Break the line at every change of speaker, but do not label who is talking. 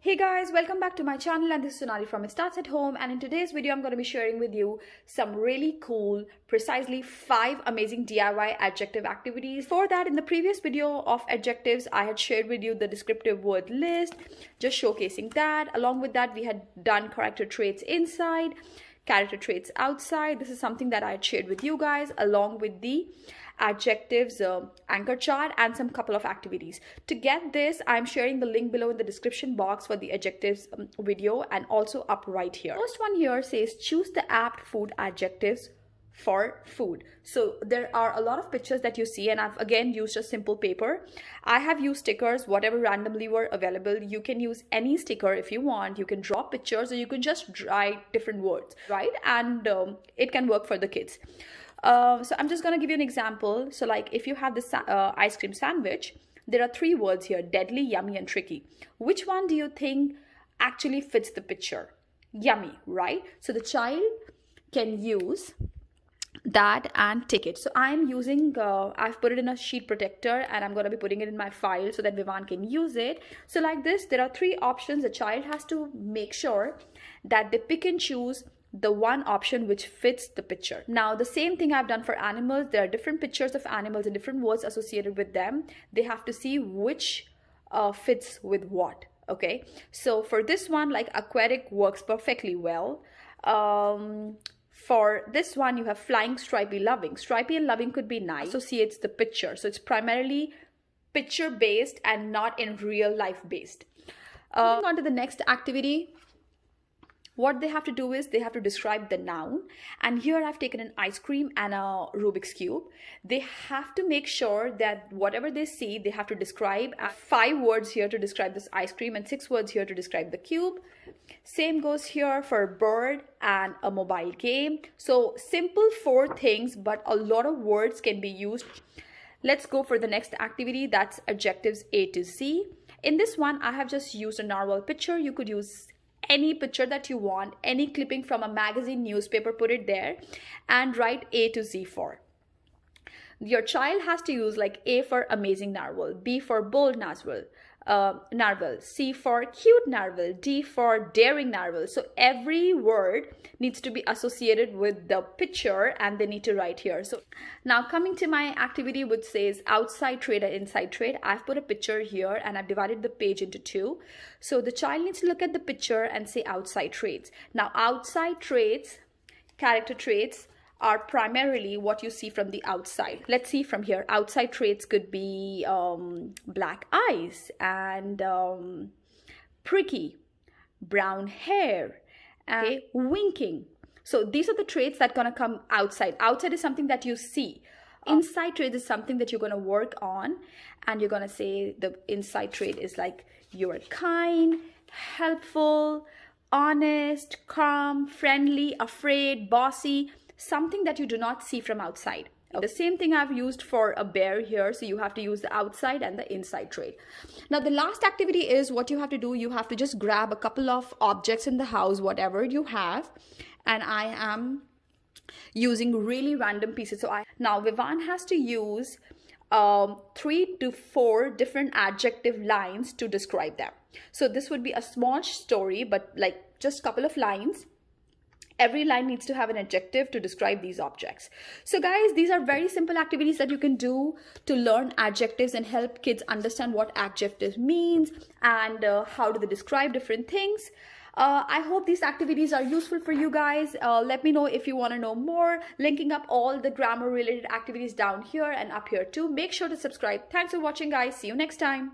Hey guys, welcome back to my channel, and this is Sonali from It Starts at Home, and in today's video I'm going to be sharing with you some really cool, precisely 5 amazing DIY adjective activities. For that, in the previous video of adjectives, I had shared with you the descriptive word list, just showcasing that. Along with that, we had done character traits inside, character traits outside. This is something that I had shared with you guys along with the adjectives anchor chart and some couple of activities. To get this, I'm sharing the link below in the description box for the adjectives video and also up right here. First one here says choose the apt food adjectives for food. So there are a lot of pictures that you see, and I've again used a simple paper. I have used stickers, whatever randomly were available. You can use any sticker if you want. You can draw pictures or you can just write different words, right? And it can work for the kids. So I'm just gonna give you an example. So like if you have this ice cream sandwich, there are 3 words here: deadly, yummy, and tricky. Which one do you think actually fits the picture? Yummy, right? So the child can use that and tick it. So I'm using I've put it in a sheet protector, and I'm going to be putting it in my file so that Vivan can use it. So like this, there are 3 options. The child has to make sure that they pick and choose the one option which fits the picture. Now the same thing I've done for animals. There are different pictures of animals and different words associated with them. They have to see which fits with what. Okay, so for this one, like aquatic works perfectly well. For this one, you have flying, stripy, loving. Stripy and loving could be nice, associates the picture. So it's primarily picture based and not in real life based. Moving on to the next activity. What they have to do is they have to describe the noun, and here I've taken an ice cream and a Rubik's Cube. They have to make sure that whatever they see, they have to describe. 5 words here to describe this ice cream and 6 words here to describe the cube. Same goes here for bird and a mobile game. So simple 4 things, but a lot of words can be used. Let's go for the next activity. That's adjectives A to Z. In this one, I have just used a narwhal picture. You could use any picture that you want, any clipping from a magazine, newspaper, put it there and write A to Z for. Your child has to use like A for amazing narwhal, B for bold narwhal, C for cute narwhal, D for daring narwhal. So every word needs to be associated with the picture and they need to write here. So now coming to my activity which says outside trait and inside trait, I've put a picture here and I've divided the page into 2. So the child needs to look at the picture and say outside traits. Now outside traits, character traits, are primarily what you see from the outside. Let's see from here. Outside traits could be black eyes and pricky, brown hair, and winking. So these are the traits that gonna come outside. Outside is something that you see. Inside trait is something that you're gonna work on, and you're gonna say the inside trait is like you're kind, helpful, honest, calm, friendly, afraid, bossy. Something that you do not see from outside. The same thing I've used for a bear here, so you have to use the outside and the inside trait. Now the last activity is what you have to do. You have to just grab a couple of objects in the house, whatever you have, and I am using really random pieces. So now Vivan has to use 3 to 4 different adjective lines to describe them. So this would be a small story, but like just a couple of lines. Every line needs to have an adjective to describe these objects. So guys, these are very simple activities that you can do to learn adjectives and help kids understand what adjective means and how do they describe different things. I hope these activities are useful for you guys. Let me know if you want to know more. Linking up all the grammar related activities down here and up here too. Make sure to subscribe. Thanks for watching guys. See you next time.